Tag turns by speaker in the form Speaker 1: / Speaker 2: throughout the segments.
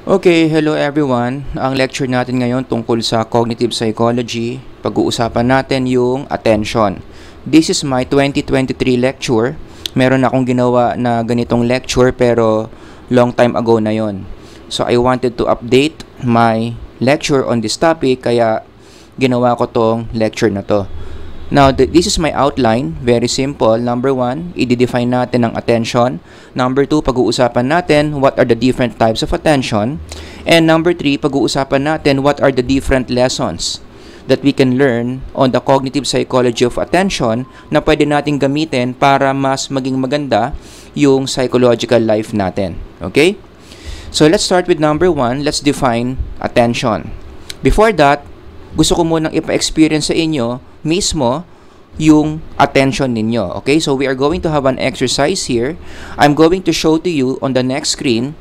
Speaker 1: Okay, hello everyone. Ang lecture natin ngayon tungkol sa cognitive psychology. Pag-uusapan natin yung attention. This is my 2023 lecture. Meron akong ginawa na ganitong lecture pero long time ago na yon. So I wanted to update my lecture on this topic kaya ginawa ko tong lecture na to. Now, this is my outline. Very simple. Number 1, i-define natin ang attention. Number 2, pag-uusapan natin what are the different types of attention. And number 3, pag-uusapan natin what are the different lessons that we can learn on the cognitive psychology of attention na pwede natin gamitin para mas maging maganda yung psychological life natin. Okay? So, let's start with number 1. Let's define attention. Before that, gusto ko munang ipa-experience sa inyo mismo yung attention ninyo. Okay? So, we are going to have an exercise here. I'm going to show to you on the next screen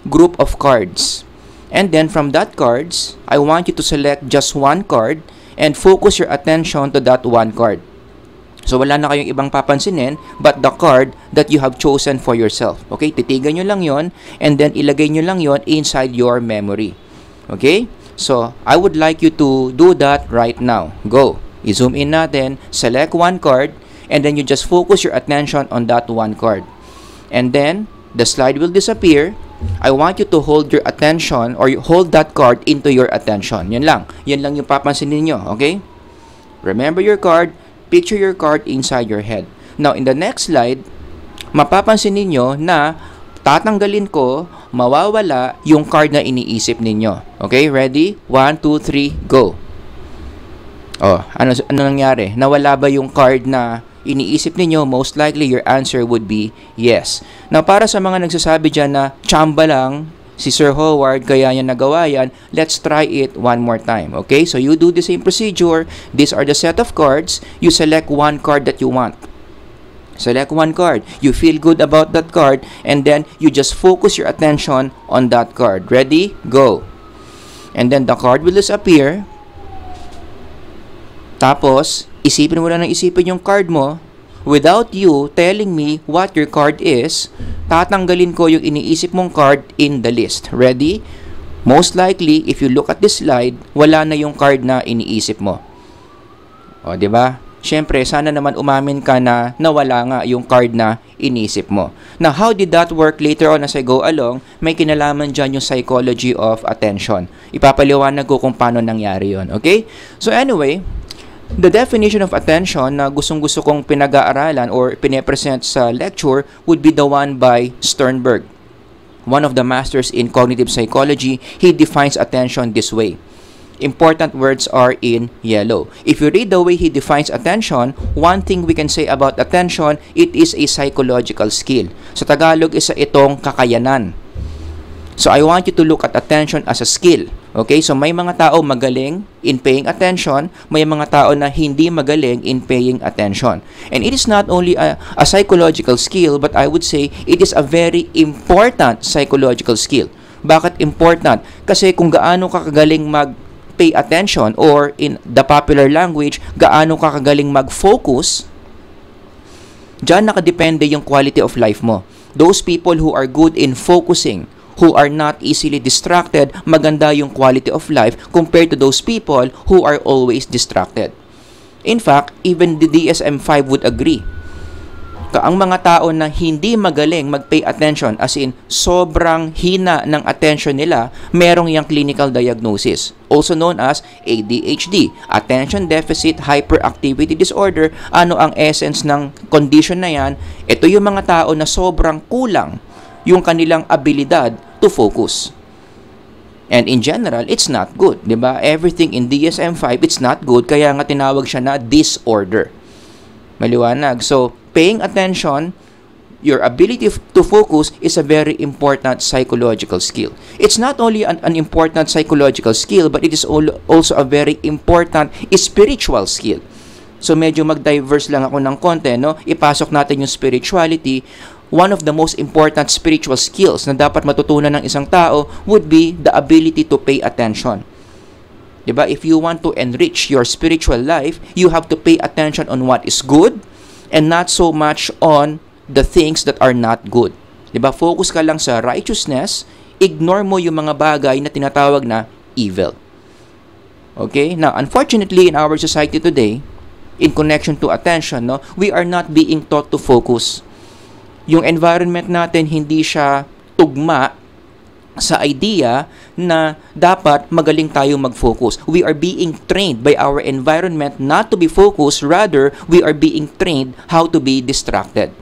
Speaker 1: group of cards. And then from that cards, I want you to select just one card and focus your attention to that one card. So, wala na kayong ibang papansinin but the card that you have chosen for yourself. Okay? Titigan nyo lang yon and then ilagay nyo lang yon inside your memory. Okay? So, I would like you to do that right now. Go! I-zoom in natin, select one card, and then you just focus your attention on that one card. And then, the slide will disappear. I want you to hold your attention or you hold that card into your attention. Yan lang. Yan lang yung papansin ninyo, okay? Remember your card, picture your card inside your head. Now, in the next slide, mapapansin ninyo na tatanggalin ko, mawawala yung card na iniisip ninyo. Okay, ready? 1, 2, 3, go! Oh, ano nangyari? Nawala ba yung card na iniisip ninyo? Most likely, your answer would be yes. Now, para sa mga nagsasabi dyan na tsamba lang si Sir Howard, kaya niya nagawa yan, let's try it one more time. Okay? So, you do the same procedure. These are the set of cards. You select one card that you want. Select one card. You feel good about that card, and then you just focus your attention on that card. Ready? Go! And then the card will disappear. Tapos, isipin mo lang ng isipin yung card mo. Without you telling me what your card is, tatanggalin ko yung iniisip mong card in the list. Ready? Most likely, if you look at this slide, wala na yung card na iniisip mo. O, di ba? Siyempre, sana naman umamin ka na nawala nga yung card na inisip mo. Now, how did that work later on as I go along? May kinalaman dyan yung psychology of attention. Ipapaliwanag ko kung paano nangyari yon. Okay? So anyway, the definition of attention na gustong-gusto kong pinag-aaralan or pine-present sa lecture would be the one by Sternberg. One of the masters in cognitive psychology, he defines attention this way. Important words are in yellow. If you read the way he defines attention, one thing we can say about attention, it is a psychological skill. Sa Tagalog, isa itong kakayanan. So I want you to look at attention as a skill. Okay? So may mga tao magaling in paying attention, may mga tao na hindi magaling in paying attention. And it is not only a psychological skill, but I would say it is a very important psychological skill. Bakit important? Kasi kung gaano ka kagaling pay attention or in the popular language, gaano ka kagaling mag-focus, dyan nakadepende yung quality of life mo. Those people who are good in focusing, who are not easily distracted, maganda yung quality of life compared to those people who are always distracted. In fact, even the DSM-5 would agree. Ang mga tao na hindi magaling mag-pay attention, as in sobrang hina ng attention nila, merong yung clinical diagnosis, also known as ADHD, Attention Deficit Hyperactivity Disorder. Ano ang essence ng condition na yan? Ito yung mga tao na sobrang kulang yung kanilang abilidad to focus. And in general, it's not good, di ba? Everything in DSM-5, it's not good, kaya nga tinawag siya na disorder. Maliwanag. So, paying attention, your ability to focus is a very important psychological skill. It's not only an important psychological skill, but it is also a very important spiritual skill. So, medyo mag-diverse lang ako ng konti, no? Ipasok natin yung spirituality. One of the most important spiritual skills na dapat matutunan ng isang tao would be the ability to pay attention. Diba? If you want to enrich your spiritual life, you have to pay attention on what is good and not so much on the things that are not good. Diba? Focus ka lang sa righteousness, ignore mo yung mga bagay na tinatawag na evil. Okay? Now, unfortunately, in our society today, in connection to attention, no, we are not being taught to focus. Yung environment natin, hindi siya tugma sa idea na dapat magaling tayo mag-focus. We are being trained by our environment not to be focused, rather, we are being trained how to be distracted.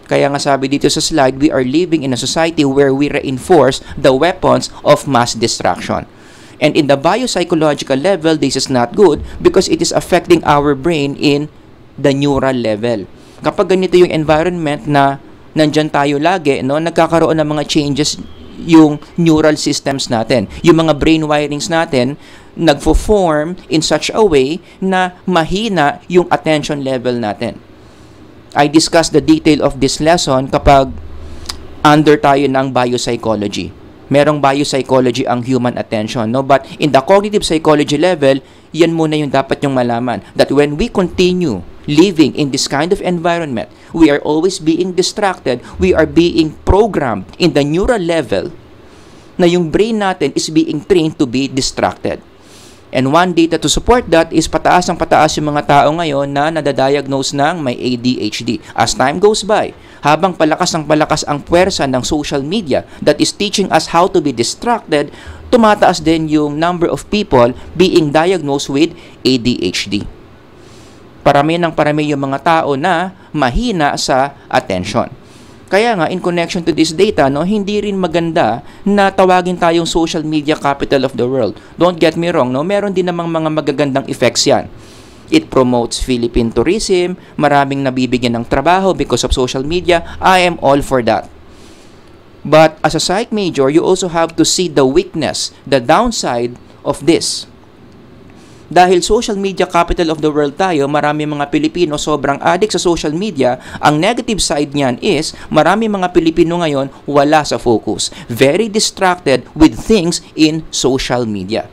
Speaker 1: Kaya nga sabi dito sa slide, we are living in a society where we reinforce the weapons of mass distraction. And in the biopsychological level, this is not good because it is affecting our brain in the neural level. Kapag ganito yung environment na nandyan tayo lagi, no, nagkakaroon ng mga changes yung neural systems natin. Yung mga brain wirings natin, nagfo-form in such a way na mahina yung attention level natin. I discussed the detail of this lesson kapag under tayo ng biopsychology. Merong biopsychology ang human attention, no? But in the cognitive psychology level, yan muna yung dapat yung malaman. That when we continue living in this kind of environment, we are always being distracted, we are being programmed in the neural level na yung brain natin is being trained to be distracted. And one data to support that is pataas yung mga tao ngayon na nadadiagnose ng may ADHD. As time goes by, habang palakas ang puwersa ng social media that is teaching us how to be distracted, tumataas din yung number of people being diagnosed with ADHD. Parami yung mga tao na mahina sa attention. Kaya nga, in connection to this data, no, hindi rin maganda na tawagin tayong social media capital of the world. Don't get me wrong, no, meron din namang mga magagandang effects yan. It promotes Philippine tourism, maraming nabibigyan ng trabaho because of social media. I am all for that. But as a psych major, you also have to see the weakness, the downside of this. Dahil social media capital of the world tayo, marami mga Pilipino sobrang addict sa social media. Ang negative side niyan is, marami mga Pilipino ngayon wala sa focus. Very distracted with things in social media.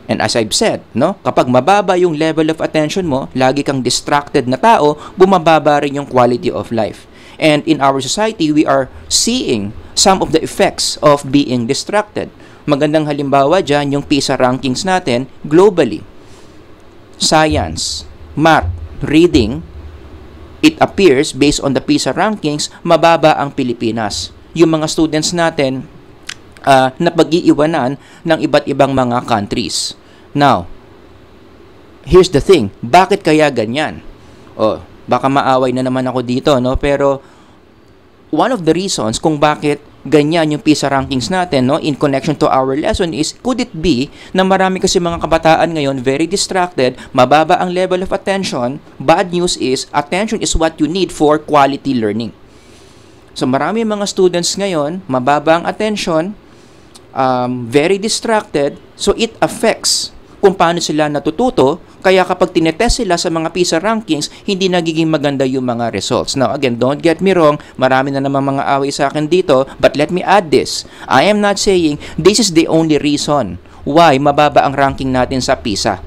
Speaker 1: And as I've said, no, kapag mababa yung level of attention mo, lagi kang distracted na tao, bumababa rin yung quality of life. And in our society, we are seeing some of the effects of being distracted. Magandang halimbawa dyan yung PISA rankings natin globally. Science, math, reading, it appears based on the PISA rankings, mababa ang Pilipinas. Yung mga students natin napag-iiwanan ng iba't ibang mga countries. Now, here's the thing. Bakit kaya ganyan? Baka maaway na naman ako dito, no? Pero one of the reasons kung bakit ganyan yung PISA rankings natin, no, in connection to our lesson is, could it be na marami kasi mga kabataan ngayon very distracted, mababa ang level of attention. Bad news is, attention is what you need for quality learning. So marami mga students ngayon, mababa ang attention, very distracted, so it affects kung paano sila natututo. Kaya kapag tinetest sila sa mga PISA rankings, hindi nagiging maganda yung mga results. Now again, don't get me wrong, marami na namang mga away sa akin dito, but let me add this. I am not saying this is the only reason why mababa ang ranking natin sa PISA.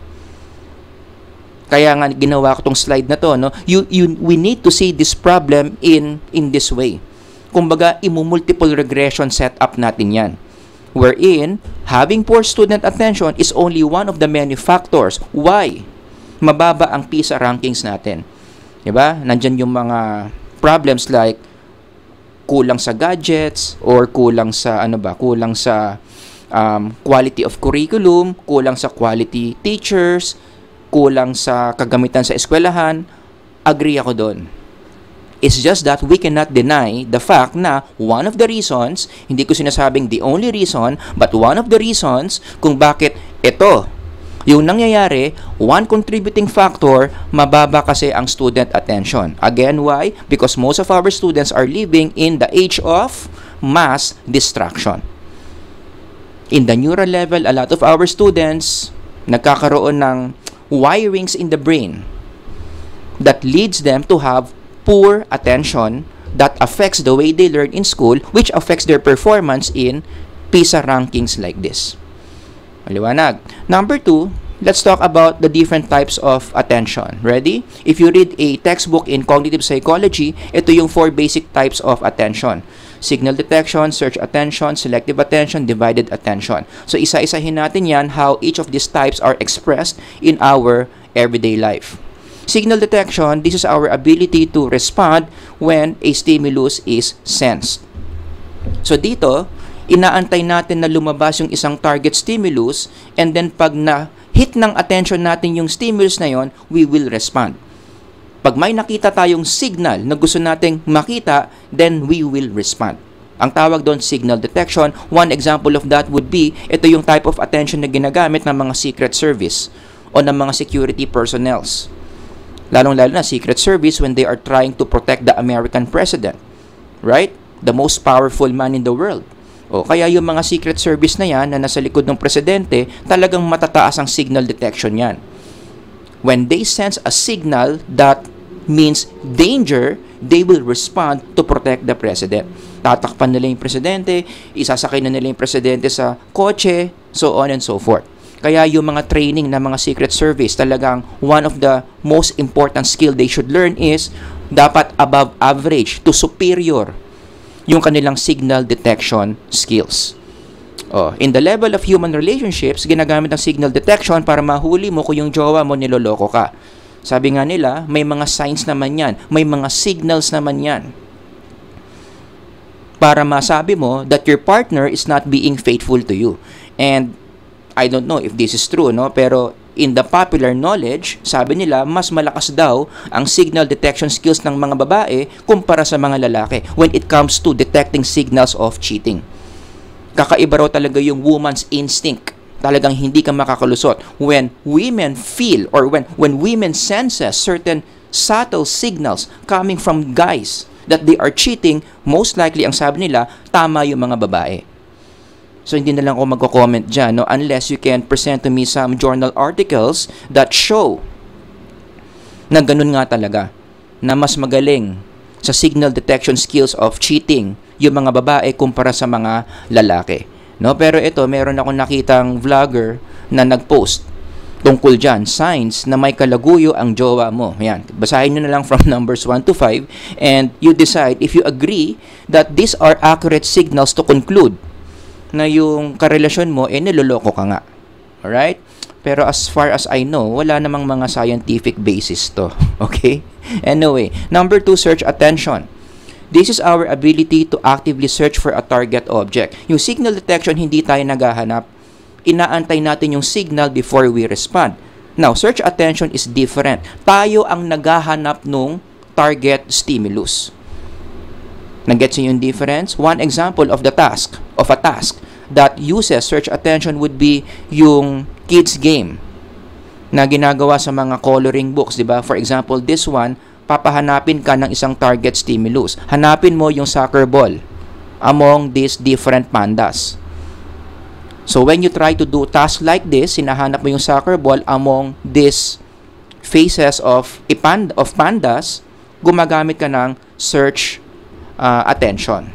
Speaker 1: Kaya nga ginawa ko tong slide na to, no? We need to see this problem in this way. Kumbaga, multiple regression setup natin yan. Wherein, having poor student attention is only one of the many factors why mababa ang PISA rankings natin. Diba? Nandyan yung mga problems like kulang sa gadgets or kulang sa quality of curriculum, kulang sa quality teachers, kulang sa kagamitan sa eskwelahan. Agree ako doon. It's just that we cannot deny the fact na one of the reasons, hindi ko sinasabing the only reason, but one of the reasons kung bakit ito, yung nangyayari, one contributing factor, mababa kasi ang student attention. Again, why? Because most of our students are living in the age of mass distraction. In the neural level, a lot of our students nagkakaroon ng wirings in the brain that leads them to have poor attention that affects the way they learn in school, which affects their performance in PISA rankings like this. Maliwanag. Number 2, let's talk about the different types of attention. Ready? If you read a textbook in cognitive psychology, ito yung 4 basic types of attention. Signal detection, search attention, selective attention, divided attention. So isa-isahin natin yan, how each of these types are expressed in our everyday life. Signal detection, this is our ability to respond when a stimulus is sensed. So dito, inaantay natin na lumabas yung isang target stimulus, and then pag na-hit ng attention natin yung stimulus na yon, we will respond. Pag may nakita tayong signal na gusto nating makita, then we will respond. Ang tawag doon, signal detection. One example of that would be, ito yung type of attention na ginagamit ng mga secret service o ng mga security personnels. Lalong-lalo na secret service when they are trying to protect the American president. Right? The most powerful man in the world. O kaya yung mga secret service na yan na nasa likod ng presidente, talagang matataas ang signal detection yan. When they sense a signal that means danger, they will respond to protect the president. Tatakpan nila yung presidente, isasakay na nila yung presidente sa kotse, so on and so forth. Kaya yung mga training ng mga secret service, talagang one of the most important skill they should learn is dapat above average to superior yung kanilang signal detection skills. In the level of human relationships, ginagamit ang signal detection para mahuli mo kung yung jowa mo niloloko ka. Sabi nga nila, may mga signs naman yan, may mga signals naman yan. Para masabi mo that your partner is not being faithful to you. And I don't know if this is true, no? Pero in the popular knowledge, sabi nila, mas malakas daw ang signal detection skills ng mga babae kumpara sa mga lalaki when it comes to detecting signals of cheating. Kakaiba raw talaga yung woman's instinct. Talagang hindi ka makakalusot. When women feel or when women senses certain subtle signals coming from guys that they are cheating, most likely ang sabi nila, tama yung mga babae. So hindi na lang ako magko-comment dyan, no? Unless you can present to me some journal articles that show na ganun nga talaga, na mas magaling sa signal detection skills of cheating yung mga babae kumpara sa mga lalaki. No? Pero ito, meron akong nakitang vlogger na nag-post tungkol dyan, signs na may kalaguyo ang jowa mo. Yan. Basahin nyo na lang from numbers 1 to 5 and you decide if you agree that these are accurate signals to conclude na yung karelasyon mo, niloloko ka nga. Alright? Pero as far as I know, wala namang mga scientific basis to. Okay? Anyway, number 2, search attention. This is our ability to actively search for a target object. Yung signal detection, hindi tayo naghahanap. Inaantay natin yung signal before we respond. Now, search attention is different. Tayo ang naghahanap nung target stimulus. Nag-gets niyo yung difference? One example of a task that uses search attention would be yung kids game na ginagawa sa mga coloring books, di ba? For example, this one, papahanapin ka ng isang target stimulus. Hanapin mo yung soccer ball among these different pandas. So when you try to do tasks like this, hinahanap mo yung soccer ball among these faces of pandas, gumagamit ka ng search attention.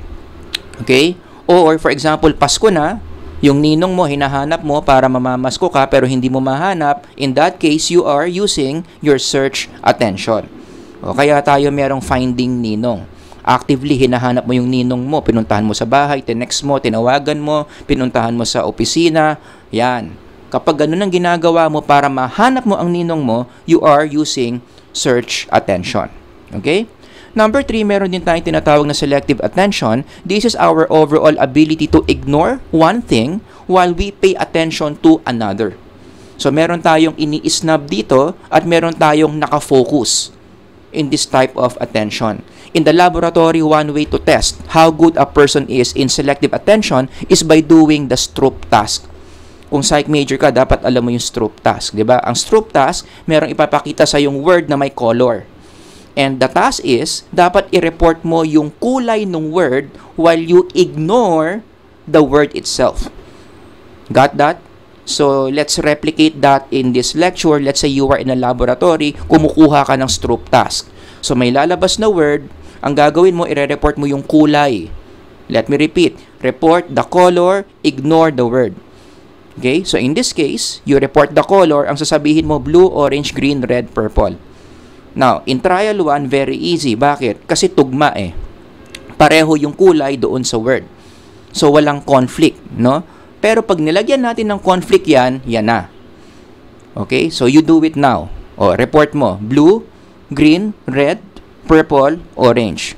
Speaker 1: Okay? Or for example, Pasko na, yung ninong mo, hinahanap mo para mamamasko ka pero hindi mo mahanap. In that case, you are using your search attention. O kaya tayo merong finding ninong. Actively, hinahanap mo yung ninong mo. Pinuntahan mo sa bahay, tinext mo, tinawagan mo, pinuntahan mo sa opisina. Yan. Kapag ganun ang ginagawa mo para mahanap mo ang ninong mo, you are using search attention. Okay? Number 3, meron din tayong tinatawag na selective attention. This is our overall ability to ignore one thing while we pay attention to another. So, meron tayong ini-snub dito at meron tayong nakafocus in this type of attention. In the laboratory, one way to test how good a person is in selective attention is by doing the Stroop task. Kung psych major ka, dapat alam mo yung Stroop task, di ba? Ang Stroop task, merong ipapakita sa yung word na may color. And the task is, dapat i-report mo yung kulay ng word while you ignore the word itself. Got that? So, let's replicate that in this lecture. Let's say you are in a laboratory, kumukuha ka ng Stroop task. So, may lalabas na word, ang gagawin mo, i-report mo yung kulay. Let me repeat. Report the color, ignore the word. Okay? So in this case, you report the color, ang sasabihin mo blue, orange, green, red, purple. Now, in trial 1, very easy. Bakit? Kasi tugma eh. Pareho yung kulay doon sa word. So walang conflict, no? Pero pag nilagyan natin ng conflict yan na. Okay? So you do it now. O, report mo, blue, green, red, purple, orange.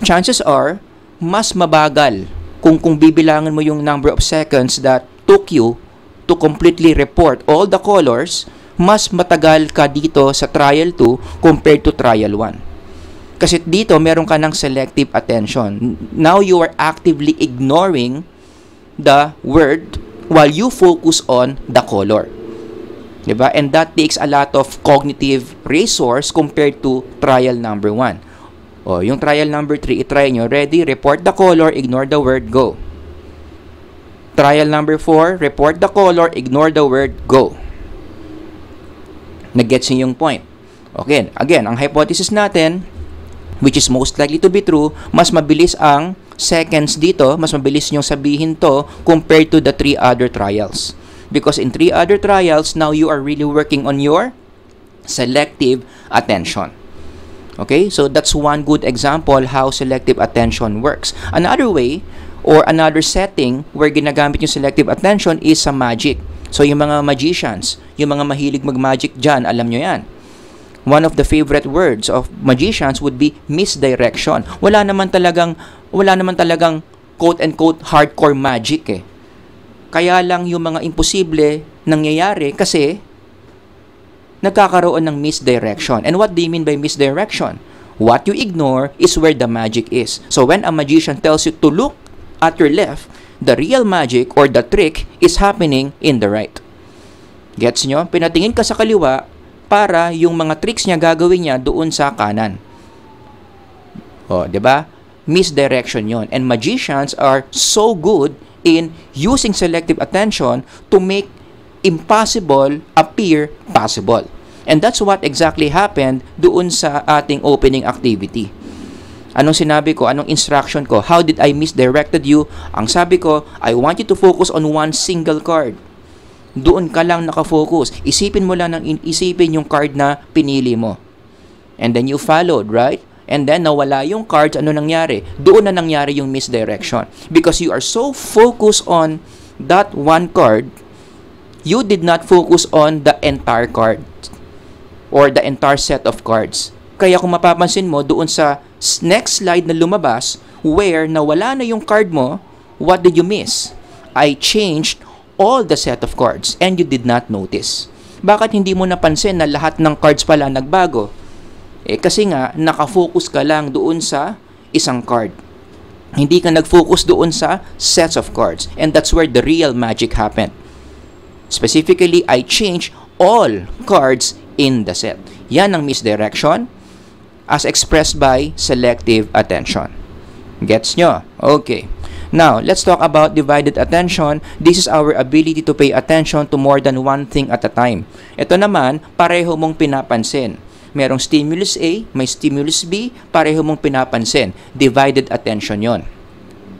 Speaker 1: Chances are, mas mabagal kung bibilangan mo yung number of seconds that took you to completely report all the colors, mas matagal ka dito sa trial 2 compared to trial 1. Kasi dito, meron ka ng selective attention. Now, you are actively ignoring the word while you focus on the color. Diba? And that takes a lot of cognitive resource compared to trial number 1. O, yung trial number 3, itry nyo. Ready? Report the color, ignore the word, go. Trial number 4, report the color, ignore the word, go. Nag-gets nyo yung point. Okay, again, ang hypothesis natin, which is most likely to be true, mas mabilis ang seconds dito, mas mabilis nyong sabihin to compared to the 3 other trials. Because in 3 other trials, now you are really working on your selective attention. Okay, so that's one good example how selective attention works. Another way or another setting where ginagamit yung selective attention is sa magic. So yung mga magicians, yung mga mahilig mag-magic dyan, alam nyo yan. One of the favorite words of magicians would be misdirection. Wala naman talagang quote-unquote hardcore magic eh. Kaya lang yung mga imposible nangyayari kasi nagkakaroon ng misdirection. And what do you mean by misdirection? What you ignore is where the magic is. So when a magician tells you to look at your left, the real magic or the trick is happening in the right. Gets nyo? Pinatingin ka sa kaliwa para yung mga tricks niya gagawin niya doon sa kanan. O, diba? Misdirection yon. And magicians are so good in using selective attention to make impossible appear possible. And that's what exactly happened doon sa ating opening activity. Anong sinabi ko? Anong instruction ko? How did I misdirected you? Ang sabi ko, I want you to focus on one single card. Doon ka lang nakafocus. Isipin mo lang isipin yung card na pinili mo. And then you followed, right? And then nawala yung cards, ano nangyari? Doon na nangyari yung misdirection. Because you are so focused on that one card, you did not focus on the entire card or the entire set of cards. Kaya kung mapapansin mo, doon sa next slide na lumabas, where nawala na yung card mo, what did you miss? I changed all the set of cards and you did not notice. Bakit hindi mo napansin na lahat ng cards pala nagbago? Kasi nga, nakafocus ka lang doon sa isang card. Hindi ka nag-focus doon sa sets of cards. And that's where the real magic happened. Specifically, I changed all cards in the set. Yan ang misdirection as expressed by selective attention. Gets nyo? Okay. Now, let's talk about divided attention. This is our ability to pay attention to more than one thing at a time. Ito naman, pareho mong pinapansin. Merong stimulus A, may stimulus B, pareho mong pinapansin. Divided attention yon.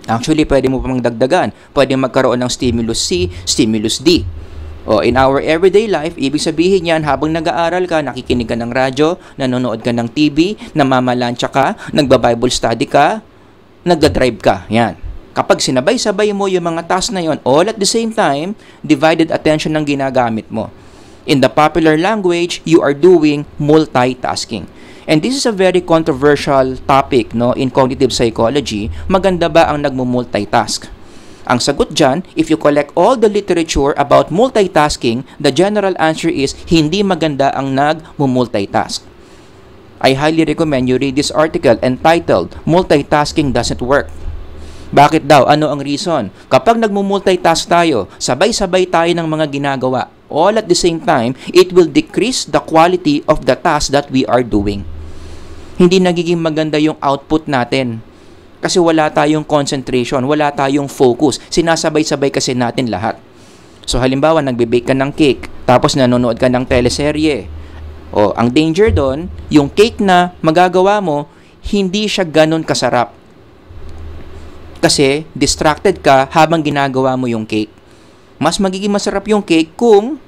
Speaker 1: Actually, pwede mo pang dagdagan. Pwede magkaroon ng stimulus C, stimulus D. O, in our everyday life, ibig sabihin yan, habang nag-aaral ka, nakikinig ka ng radyo, nanonood ka ng TV, namamalansya ka, nagba-Bible study ka, nagda-drive ka. Yan. Kapag sinabay-sabay mo yung mga task na yon, all at the same time, divided attention ang ginagamit mo. In the popular language, you are doing multitasking. And this is a very controversial topic, no, in cognitive psychology. Maganda ba ang nagmo-multitask? Ang sagot dyan, if you collect all the literature about multitasking, the general answer is hindi maganda ang nag-multitask. I highly recommend you read this article entitled, Multitasking Doesn't Work. Bakit daw? Ano ang reason? Kapag nagmo-multitask tayo, sabay-sabay tayo ng mga ginagawa, all at the same time, it will decrease the quality of the task that we are doing. Hindi nagiging maganda yung output natin. Kasi wala tayong concentration, wala tayong focus. Sinasabay-sabay kasi natin lahat. So halimbawa, nagbe-bake ka ng cake, tapos nanonood ka ng teleserye. O, ang danger doon, yung cake na magagawa mo, hindi siya ganun kasarap. Kasi distracted ka habang ginagawa mo yung cake. Mas magiging masarap yung cake kung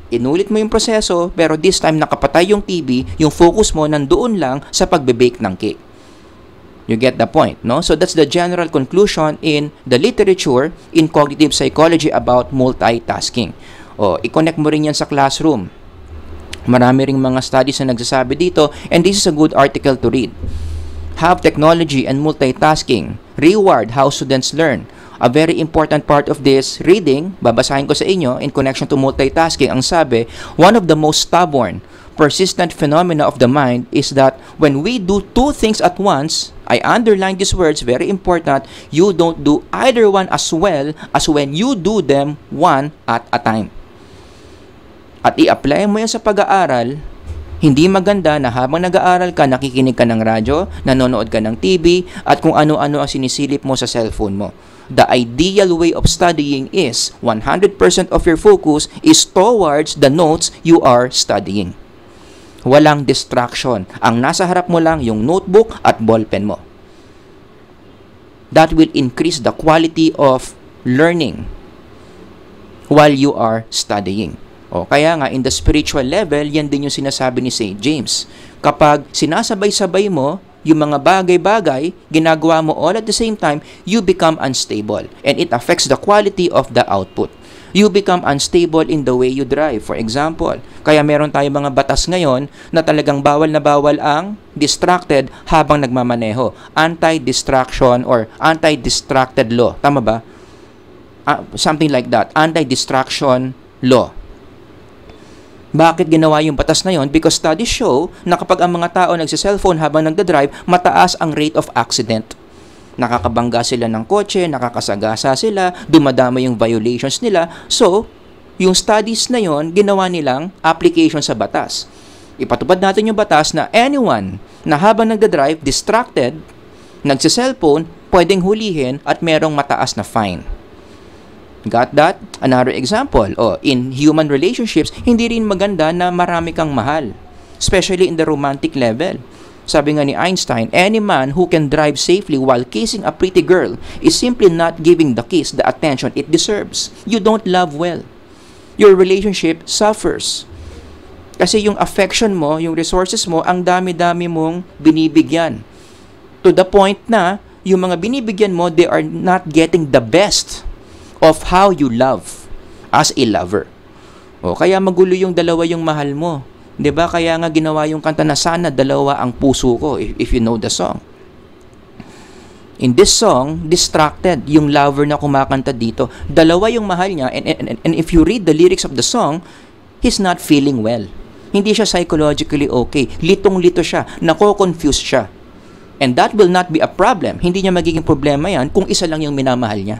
Speaker 1: inulit mo yung proseso, pero this time nakapatay yung TV, yung focus mo nandoon lang sa pagbe-bake ng cake. You get the point, no? So that's the general conclusion in the literature in cognitive psychology about multitasking. I-connect mo rin yan sa classroom. Marami ring mga studies na nagsasabi dito, and this is a good article to read. Have technology and multitasking reward how students learn. A very important part of this reading, babasahin ko sa inyo in connection to multitasking, ang sabi, one of the most stubborn, persistent phenomena of the mind is that when we do two things at once, I underline these words, very important, you don't do either one as well as when you do them one at a time. At i-apply mo yan sa pag-aaral, hindi maganda na habang nag-aaral ka, nakikinig ka ng radyo, nanonood ka ng TV, at kung ano-ano ang sinisilip mo sa cellphone mo. The ideal way of studying is 100% of your focus is towards the notes you are studying. Walang distraction. Ang nasa harap mo lang yung notebook at ballpen mo. That will increase the quality of learning while you are studying. Kaya nga, in the spiritual level, yan din yung sinasabi ni St. James. Kapag sinasabay-sabay mo yung mga bagay-bagay, ginagawa mo all at the same time, you become unstable. And it affects the quality of the output. You become unstable in the way you drive. For example, kaya meron tayong mga batas ngayon na talagang bawal na bawal ang distracted habang nagmamaneho. Anti-distraction or anti-distracted law. Tama ba? Something like that. Anti-distraction law. Bakit ginawa yung batas na yon? Because studies show na kapag ang mga tao nagsa-cellphone habang nagdadrive, mataas ang rate of accident. Nakakabangga sila ng kotse, nakakasagasa sila, dumadama yung violations nila. So, yung studies na yon, ginawa nilang application sa batas. Ipatupad natin yung batas na anyone na habang nagdadrive, distracted, nagsa-cellphone, pwedeng hulihin at merong mataas na fine. Got that? Another example, in human relationships, hindi rin maganda na marami kang mahal. Especially in the romantic level. Sabi nga ni Einstein, any man who can drive safely while kissing a pretty girl is simply not giving the kiss the attention it deserves. You don't love well. Your relationship suffers. Kasi yung affection mo, yung resources mo, ang dami-dami mong binibigyan. To the point na, yung mga binibigyan mo, they are not getting the best of how you love as a lover. Kaya magulo yung dalawa yung mahal mo. 'Di ba? Kaya nga ginawa yung kanta na sana dalawa ang puso ko, if you know the song. In this song, distracted yung lover na kumakanta dito. Dalawa yung mahal niya, and if you read the lyrics of the song, he's not feeling well. Hindi siya psychologically okay. Litong-lito siya, nako-confuse siya. And that will not be a problem. Hindi niya magiging problema yan kung isa lang yung minamahal niya.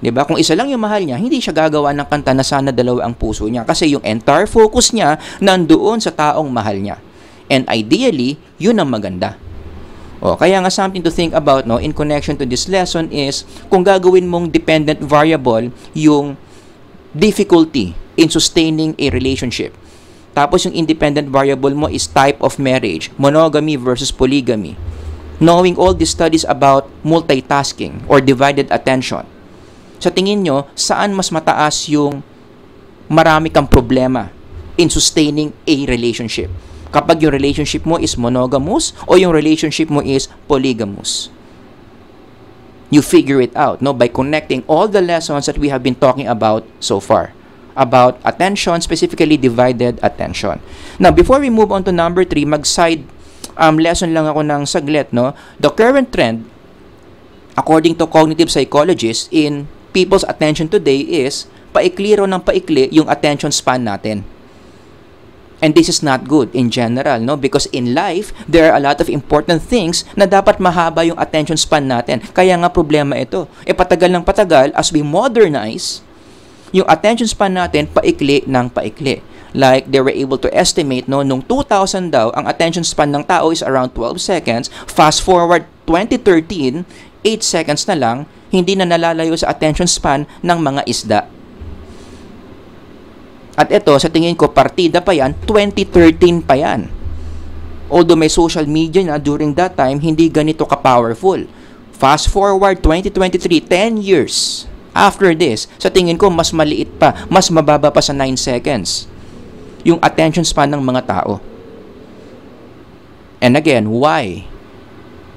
Speaker 1: Diba? Kung isa lang yung mahal niya, hindi siya gagawa ng kanta na sana dalawa ang puso niya. Kasi yung entire focus niya nandoon sa taong mahal niya. And ideally, yun ang maganda. Kaya nga something to think about in connection to this lesson is kung gagawin mong dependent variable yung difficulty in sustaining a relationship. Tapos yung independent variable mo is type of marriage, monogamy versus polygamy. Knowing all these studies about multitasking or divided attention, sa tingin nyo, saan mas mataas yung marami kang problema in sustaining a relationship? Kapag yung relationship mo is monogamous o yung relationship mo is polygamous? You figure it out by connecting all the lessons that we have been talking about so far. About attention, specifically divided attention. Now, before we move on to number 3, mag-side lesson lang ako ng saglit. The current trend, according to cognitive psychologists, in people's attention today is paikli raw ng paikli yung attention span natin. And this is not good in general, because in life, there are a lot of important things na dapat mahaba yung attention span natin. Kaya nga problema ito. Patagal ng patagal, as we modernize, yung attention span natin paikli ng paikli. Like, they were able to estimate, nung 2000 daw, ang attention span ng tao is around 12 seconds. Fast forward 2013, 8 seconds na lang, hindi na nalalayo sa attention span ng mga isda. At ito, sa tingin ko, partida pa yan, 2013 pa yan. Although may social media na during that time, hindi ganito ka-powerful. Fast forward 2023, 10 years After this, sa tingin ko, mas maliit pa, mas mababa pa sa 9 seconds yung attention span ng mga tao. And again, why?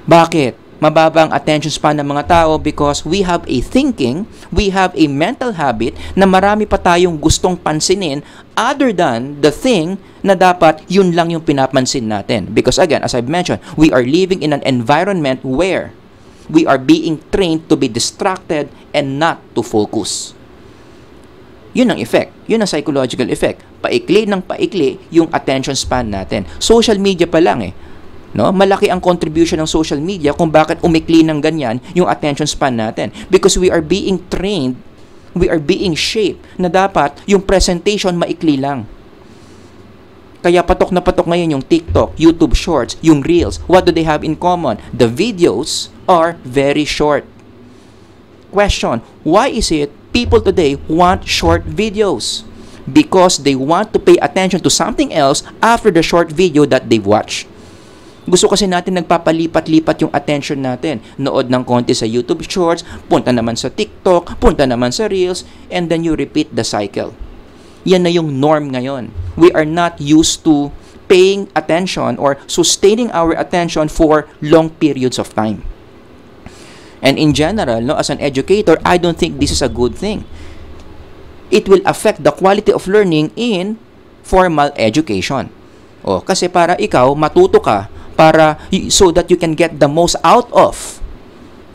Speaker 1: Bakit? Mababa ang attention span ng mga tao because we have a thinking, we have a mental habit na marami pa tayong gustong pansinin other than the thing na dapat yun lang yung pinapansin natin. Because again, as I've mentioned, we are living in an environment where we are being trained to be distracted and not to focus. Yun ang effect. Yun ang psychological effect. Paikli ng paikli yung attention span natin. Social media pa lang no? Malaki ang contribution ng social media kung bakit umikli ng ganyan yung attention span natin. Because we are being trained, we are being shaped na dapat yung presentation maikli lang. Kaya patok na patok ngayon yung TikTok, YouTube Shorts, yung Reels. What do they have in common? The videos are very short. Question, why is it people today want short videos? Because they want to pay attention to something else after the short video that they've watched. Gusto kasi natin nagpapalipat-lipat yung attention natin. Nood ng konti sa YouTube Shorts, punta naman sa TikTok, punta naman sa Reels, and then you repeat the cycle. Yan na yung norm ngayon. We are not used to paying attention or sustaining our attention for long periods of time. And in general, no, as an educator, I don't think this is a good thing. It will affect the quality of learning in formal education. Kasi para ikaw, matuto ka, so that you can get the most out of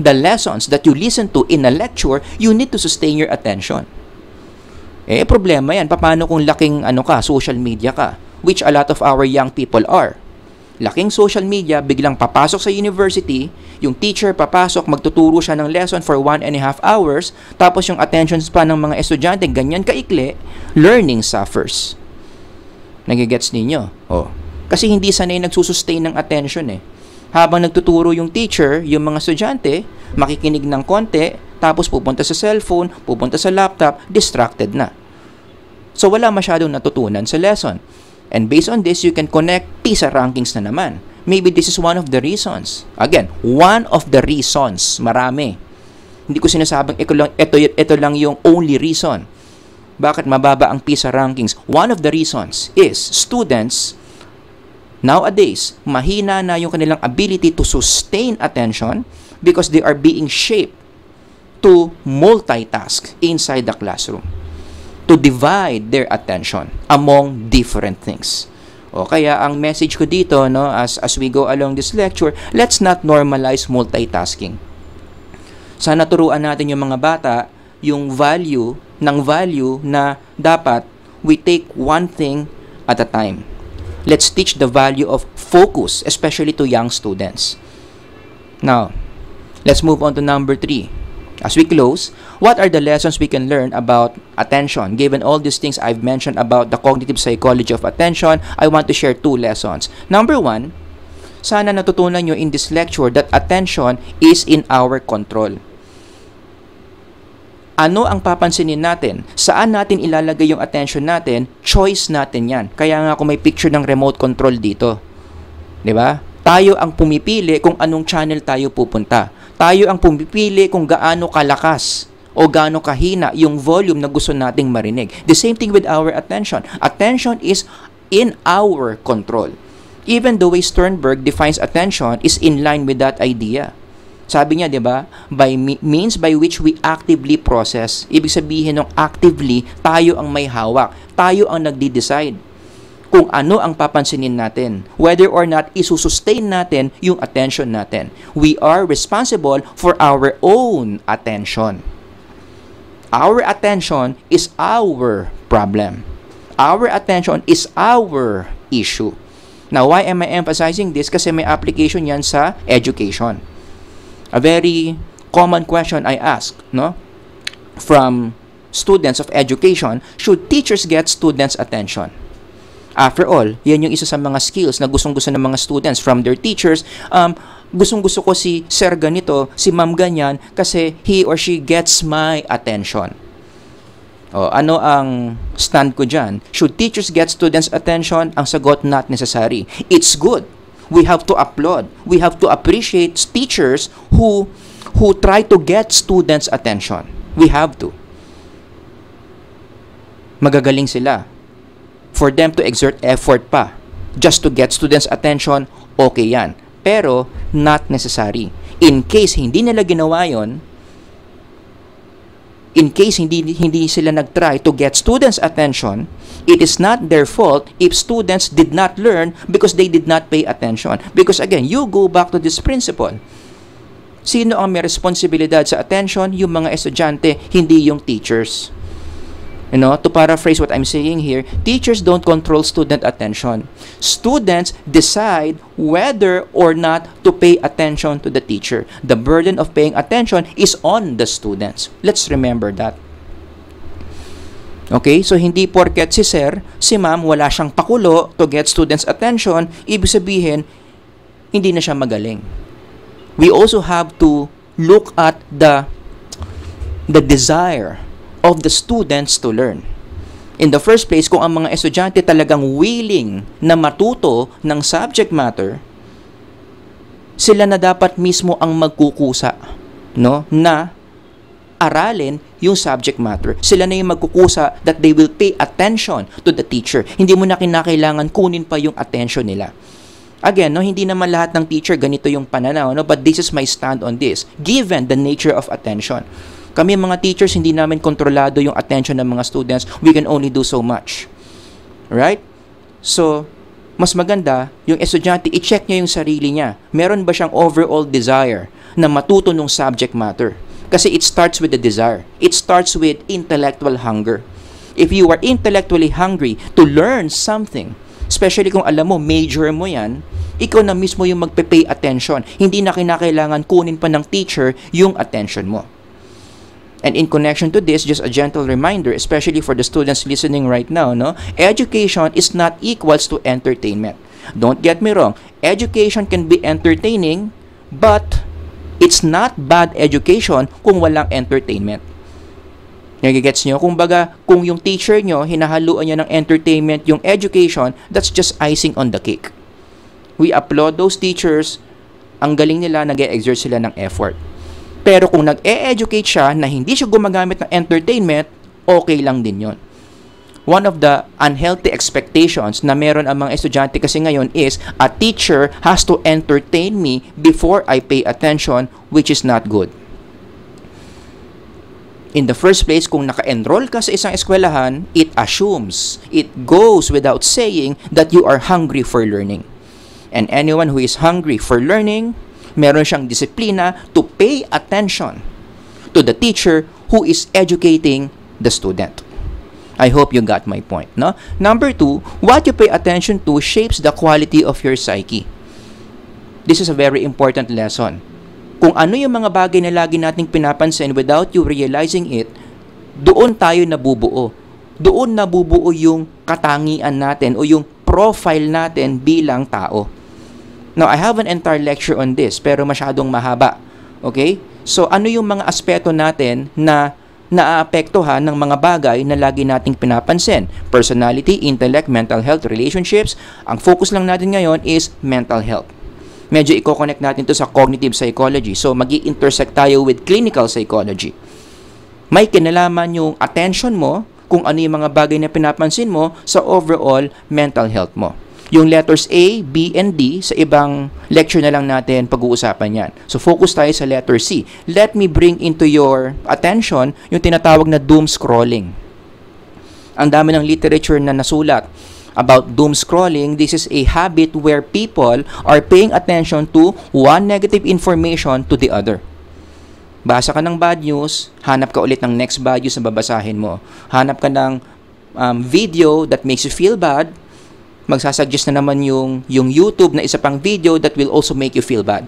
Speaker 1: the lessons that you listen to in a lecture, you need to sustain your attention. Problema yan. Paano kung laking social media ka? Which a lot of our young people are. Laking social media, biglang papasok sa university, yung teacher papasok, magtuturo siya ng lesson for 1.5 hours, tapos yung attention span ng mga estudyante, ganyan kaikli, learning suffers. Nagigets ninyo? Kasi hindi sanay nagsusustain ng attention Habang nagtuturo yung teacher, yung mga estudyante, makikinig ng konti, tapos pupunta sa cellphone, pupunta sa laptop, distracted na. So wala masyadong natutunan sa lesson. And based on this, you can connect PISA rankings na naman. Maybe this is one of the reasons. Again, one of the reasons. Marami. Hindi ko sinasabing ito lang yung only reason. Bakit mababa ang PISA rankings? One of the reasons is students nowadays, mahina na yung kanilang ability to sustain attention because they are being shaped to multitask inside the classroom, to divide their attention among different things. Kaya ang message ko dito, no, as we go along this lecture, let's not normalize multitasking. Sana turuan natin yung mga bata yung value na dapat we take one thing at a time. Let's teach the value of focus, especially to young students. Now, let's move on to number 3. As we close, what are the lessons we can learn about attention? Given all these things I've mentioned about the cognitive psychology of attention, I want to share 2 lessons. Number 1, sana natutunan nyo in this lecture that attention is in our control. Ano ang papansinin natin? Saan natin ilalagay yung attention natin? Choice natin yan. Kaya nga kung may picture ng remote control dito. Diba? Tayo ang pumipili kung anong channel tayo pupunta. Tayo ang pumipili kung gaano kalakas o gaano kahina yung volume na gusto nating marinig. The same thing with our attention. Attention is in our control. Even the way Sternberg defines attention is in line with that idea. Sabi niya, di ba, by means by which we actively process. Ibig sabihin ng actively, tayo ang may hawak. Tayo ang nagde-decide kung ano ang papansinin natin. Whether or not isusustain natin yung attention natin. We are responsible for our own attention. Our attention is our problem. Our attention is our issue. Now, why am I emphasizing this? Kasi may application yan sa education. A very common question I ask, no, from students of education, should teachers get students' attention? After all, yan yung isa sa mga skills na gustong-gusto ng mga students from their teachers. Gustong-gusto ko si Sir ganito, si Ma'am ganyan, kasi he or she gets my attention. Ano ang stand ko dyan? Should teachers get students' attention? Ang sagot, not necessary. It's good. We have to applaud. We have to appreciate teachers who try to get students' attention. We have to. Magagaling sila. For them to exert effort pa just to get students' attention, okay yan. Pero, not necessary. In case hindi nila ginawa yon, in case hindi sila nag-try to get students' attention, it is not their fault if students did not learn because they did not pay attention. Because again, you go back to this principle. Sino ang may responsibilidad sa attention? Yung mga estudyante, hindi yung teachers. To paraphrase what I'm saying here, teachers don't control student attention. Students decide whether or not to pay attention to the teacher. The burden of paying attention is on the students. Let's remember that. Okay? So, hindi porket si sir, si ma'am, wala siyang pakulo to get students' attention, ibig sabihin, hindi na siya magaling. We also have to look at the desire of the students to learn. In the first place, kung ang mga estudyante talagang willing na matuto ng subject matter, sila na dapat mismo ang magkukusa, na aralin yung subject matter. Sila na yung magkukusa that they will pay attention to the teacher. Hindi mo na kinakailangan kunin pa yung attention nila. Again, hindi naman lahat ng teacher ganito yung pananaw, but this is my stand on this, given the nature of attention. Kami mga teachers, hindi namin kontrolado yung attention ng mga students. We can only do so much. Right? So, mas maganda, yung estudyante, i-check niya yung sarili niya. Meron ba siyang overall desire na matuto ng subject matter? Kasi it starts with the desire. It starts with intellectual hunger. If you are intellectually hungry to learn something, especially kung alam mo, major mo yan, ikaw na mismo yung magpe-pay attention. Hindi na kinakailangan kunin pa ng teacher yung attention mo. And in connection to this, just a gentle reminder, especially for the students listening right now, education is not equals to entertainment. Don't get me wrong. Education can be entertaining, but it's not bad education kung walang entertainment. Nagigets nyo? Kung yung teacher nyo, hinahaluan niya ng entertainment yung education, that's just icing on the cake. We applaud those teachers. Ang galing nila, nag-e-exert sila ng effort. Pero kung nag-e-educate siya na hindi siya gumagamit ng entertainment, okay lang din yon. One of the unhealthy expectations na meron ang mga estudyante kasi ngayon is a teacher has to entertain me before I pay attention, which is not good. In the first place, kung naka-enroll ka sa isang eskwelahan, it assumes, it goes without saying that you are hungry for learning. And anyone who is hungry for learning, meron siyang disiplina to pay attention to the teacher who is educating the student. I hope you got my point. Number 2, what you pay attention to shapes the quality of your psyche. This is a very important lesson. Kung ano yung mga bagay na lagi nating pinapansin without you realizing it, doon tayo nabubuo. Doon nabubuo yung katangian natin o yung profile natin bilang tao. Now, I have an entire lecture on this, pero masyadong mahaba. Okay? So, ano yung mga aspeto natin na naaapektuhan ng mga bagay na lagi nating pinapansin? Personality, intellect, mental health, relationships. Ang focus lang natin ngayon is mental health. Medyo i-connect natin to sa cognitive psychology. So, magi-intersect tayo with clinical psychology. May kinalaman yung attention mo, kung ano yung mga bagay na pinapansin mo sa overall mental health mo. Yung letters A, B, and D, sa ibang lecture na lang natin pag-uusapan yan. So, focus tayo sa letter C. Let me bring into your attention yung tinatawag na doom scrolling. Ang dami ng literature na nasulat about doom scrolling. This is a habit where people are paying attention to one negative information to the other. Basa ka ng bad news, hanap ka ulit ng next bad news na babasahin mo. Hanap ka ng video that makes you feel bad, magsasuggest na naman yung YouTube na isa pang video that will also make you feel bad.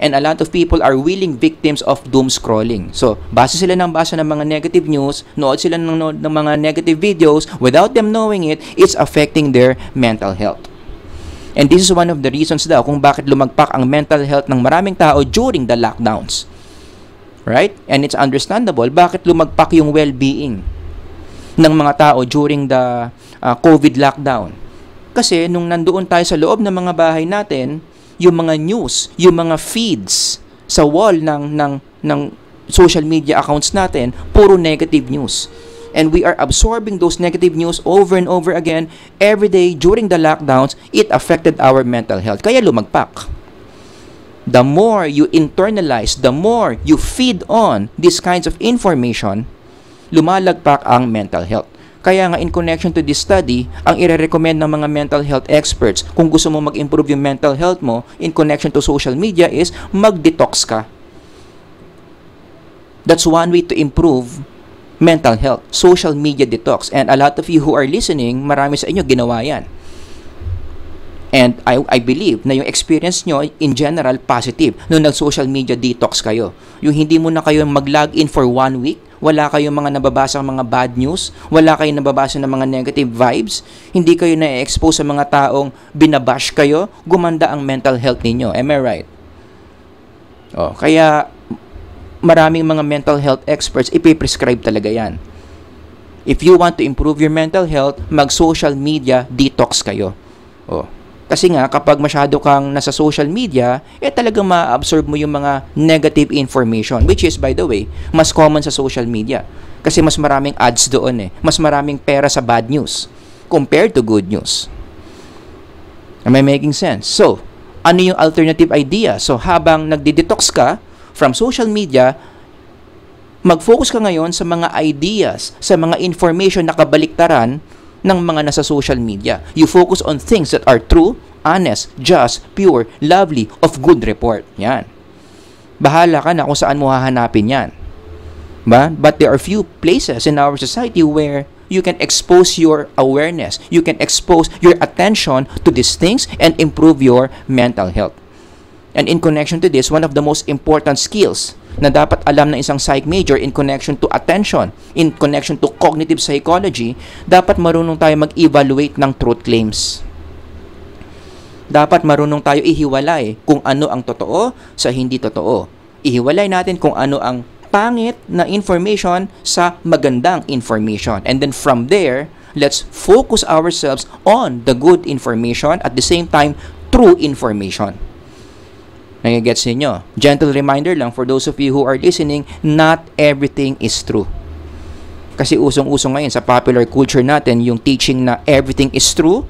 Speaker 1: And a lot of people are willing victims of doom scrolling. So, basa sila ng mga negative news, nood sila ng mga negative videos, without them knowing it, it's affecting their mental health. And this is one of the reasons daw kung bakit lumagpak ang mental health ng maraming tao during the lockdowns. Right? And it's understandable bakit lumagpak yung well-being ng mga tao during the COVID lockdown. Kasi nung nandoon tayo sa loob ng mga bahay natin, yung mga news, yung mga feeds sa wall ng social media accounts natin, puro negative news. And we are absorbing those negative news over and over again every day during the lockdowns. It affected our mental health. Kaya lumagpak. The more you internalize, the more you feed on these kinds of information, lumalagpak ang mental health. Kaya nga in connection to this study, ang ire-recommend ng mga mental health experts kung gusto mo mag-improve yung mental health mo in connection to social media is mag-detox ka. That's one way to improve mental health, social media detox. And a lot of you who are listening, marami sa inyo ginawa yan. And I believe na yung experience nyo in general positive nung nag-social media detox kayo. Yung hindi mo na kayo mag-log in for 1 week, wala kayong mga nababasa ng mga bad news, wala kayong nababasa ng mga negative vibes, hindi kayo na-expose sa mga taong binabash kayo, gumanda ang mental health ninyo. Am I right? Kaya maraming mga mental health experts, ipiprescribe talaga yan. If you want to improve your mental health, mag-social media detox kayo. Kasi nga, kapag masyado kang nasa social media, talagang ma-absorb mo yung mga negative information, which is, by the way, mas common sa social media. Kasi mas maraming ads doon Mas maraming pera sa bad news compared to good news. Am I making sense? So, ano yung alternative idea? So, habang nagdi-detox ka from social media, mag-focus ka ngayon sa mga ideas, sa mga information na kabaliktaran ng mga nasa social media. You focus on things that are true, honest, just, pure, lovely, of good report. Yan. Bahala ka na kung saan mo hahanapin yan. But there are few places in our society where you can expose your awareness, you can expose your attention to these things and improve your mental health. And in connection to this, one of the most important skills na dapat alam ng isang psych major in connection to attention, in connection to cognitive psychology, dapat marunong tayo mag-evaluate ng truth claims. Dapat marunong tayo ihiwalay kung ano ang totoo sa hindi totoo. Ihiwalay natin kung ano ang pangit na information sa magandang information. And then from there, let's focus ourselves on the good information at the same time, true information. Nagigets ninyo? Gentle reminder lang for those of you who are listening, not everything is true. Kasi usong-usong ngayon sa popular culture natin, yung teaching na everything is true,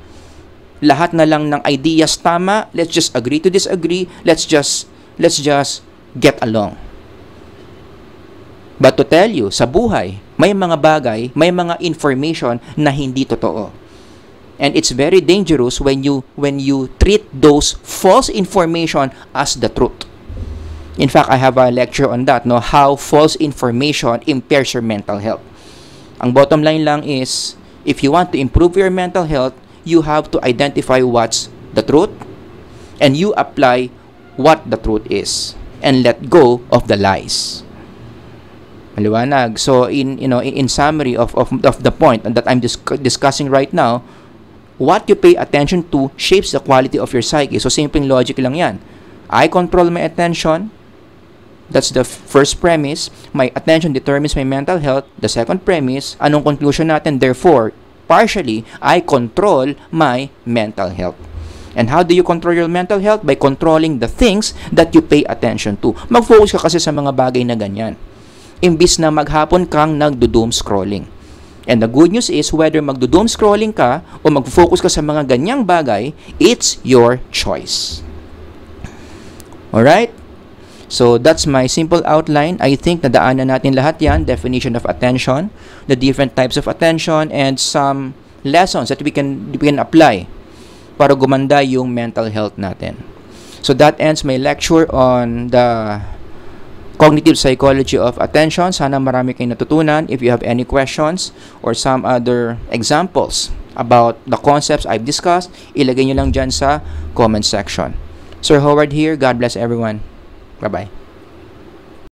Speaker 1: lahat na lang ng ideas tama, let's just agree to disagree, let's just get along. But to tell you, sa buhay, may mga bagay, may mga information na hindi totoo. And it's very dangerous when you treat those false information as the truth. In fact, I have a lecture on that, how false information impairs your mental health. Ang bottom line lang is, if you want to improve your mental health, you have to identify what's the truth and you apply what the truth is and let go of the lies. Maliwanag. So in summary of the point that I'm discussing right now, what you pay attention to shapes the quality of your psyche. So, simpleng logic lang yan. I control my attention. That's the first premise. My attention determines my mental health. The second premise, anong conclusion natin? Therefore, partially, I control my mental health. And how do you control your mental health? By controlling the things that you pay attention to. Mag-focus ka kasi sa mga bagay na ganyan. Imbis na maghapon kang nagdo-doom scrolling. And the good news is, whether magdo-doom scrolling ka o mag-focus ka sa mga ganyang bagay, it's your choice. Alright? So, that's my simple outline. I think nadaanan natin lahat yan. Definition of attention, the different types of attention, and some lessons that we can apply para gumanda yung mental health natin. So, that ends my lecture on the cognitive psychology of attention. Sana marami kayong natutunan. If you have any questions or some other examples about the concepts I've discussed, ilagay nyo lang dyan sa comment section. Sir Howard here. God bless everyone. Bye-bye.